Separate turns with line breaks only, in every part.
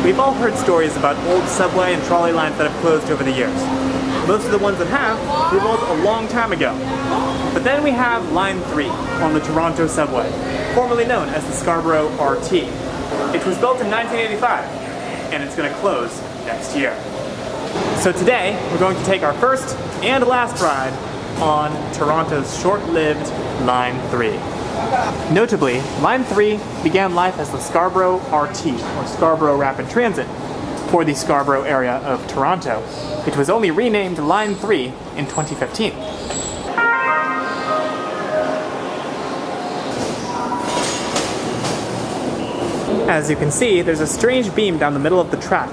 We've all heard stories about old subway and trolley lines that have closed over the years. Most of the ones that have were built a long time ago. But then we have Line 3 on the Toronto subway, formerly known as the Scarborough RT. It was built in 1985, and it's going to close next year. So today, we're going to take our first and last ride on Toronto's short-lived Line 3. Notably, Line 3 began life as the Scarborough RT, or Scarborough Rapid Transit, for the Scarborough area of Toronto. It was only renamed Line 3 in 2015. As you can see, there's a strange beam down the middle of the track.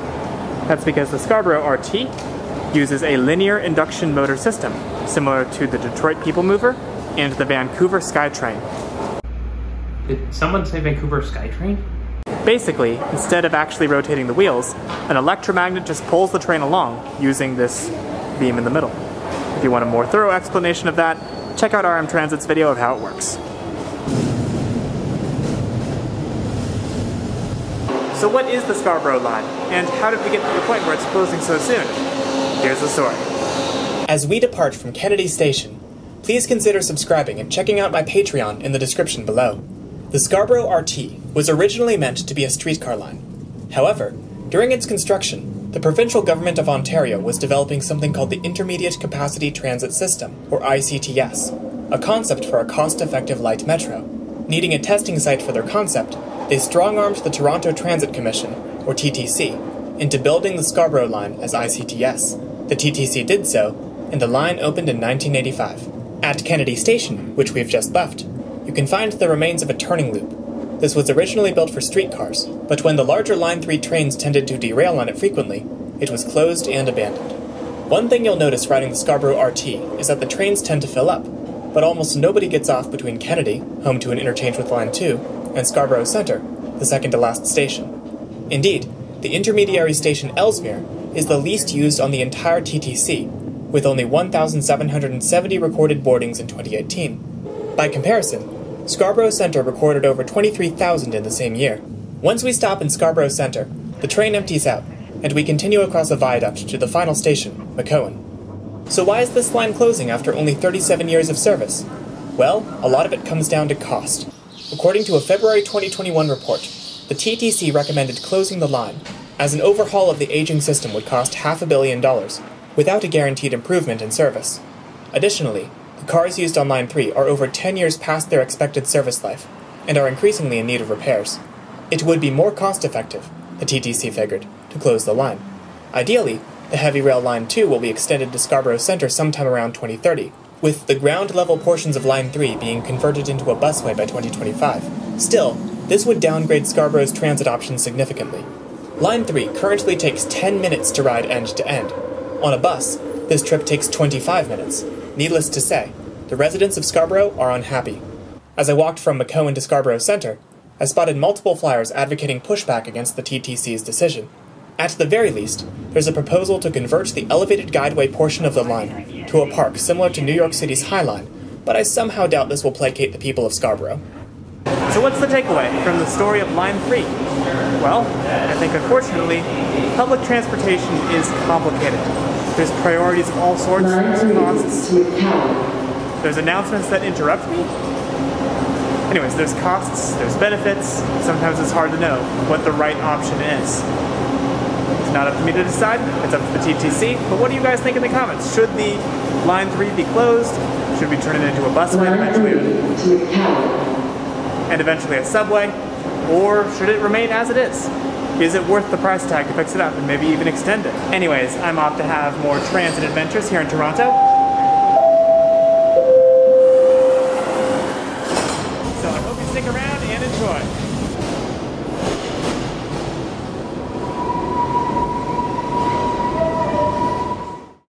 That's because the Scarborough RT uses a linear induction motor system, similar to the Detroit People Mover and the Vancouver SkyTrain.
Did someone say Vancouver SkyTrain?
Basically, instead of actually rotating the wheels, an electromagnet just pulls the train along using this beam in the middle. If you want a more thorough explanation of that, check out RM Transit's video of how it works. So what is the Scarborough line, and how did we get to the point where it's closing so soon? Here's the story. As we depart from Kennedy Station, please consider subscribing and checking out my Patreon in the description below. The Scarborough RT was originally meant to be a streetcar line. However, during its construction, the provincial government of Ontario was developing something called the Intermediate Capacity Transit System, or ICTS, a concept for a cost-effective light metro. Needing a testing site for their concept, they strong-armed the Toronto Transit Commission, or TTC, into building the Scarborough line as ICTS. The TTC did so, and the line opened in 1985. At Kennedy Station, which we've just left, you can find the remains of a turning loop. This was originally built for streetcars, but when the larger Line 3 trains tended to derail on it frequently, it was closed and abandoned. One thing you'll notice riding the Scarborough RT is that the trains tend to fill up, but almost nobody gets off between Kennedy, home to an interchange with Line 2, and Scarborough Centre, the second-to-last station. Indeed, the intermediary station Ellesmere is the least used on the entire TTC, with only 1,770 recorded boardings in 2018. By comparison, Scarborough Centre recorded over 23,000 in the same year. Once we stop in Scarborough Centre, the train empties out, and we continue across a viaduct to the final station, McCowan. So why is this line closing after only 37 years of service? Well, a lot of it comes down to cost. According to a February 2021 report, the TTC recommended closing the line, as an overhaul of the aging system would cost $500 million, without a guaranteed improvement in service. Additionally, the cars used on Line 3 are over 10 years past their expected service life, and are increasingly in need of repairs. It would be more cost-effective, the TTC figured, to close the line. Ideally, the Heavy Rail Line 2 will be extended to Scarborough Centre sometime around 2030, with the ground-level portions of Line 3 being converted into a busway by 2025. Still, this would downgrade Scarborough's transit options significantly. Line 3 currently takes 10 minutes to ride end-to-end. On a bus, this trip takes 25 minutes. Needless to say, the residents of Scarborough are unhappy. As I walked from McCowan to Scarborough Centre, I spotted multiple flyers advocating pushback against the TTC's decision. At the very least, there's a proposal to convert the elevated guideway portion of the line to a park similar to New York City's High Line, but I somehow doubt this will placate the people of Scarborough. So what's the takeaway from the story of Line 3? Well, I think unfortunately, public transportation is complicated. There's priorities of all sorts, there's costs. There's announcements that interrupt me. Anyways, there's costs, there's benefits. Sometimes it's hard to know what the right option is. It's not up to me to decide, it's up to the TTC, but what do you guys think in the comments? Should the Line 3 be closed? Should we turn it into a busway and eventually a subway? Or should it remain as it is? Is it worth the price tag to fix it up and maybe even extend it? Anyways, I'm off to have more transit adventures here in Toronto.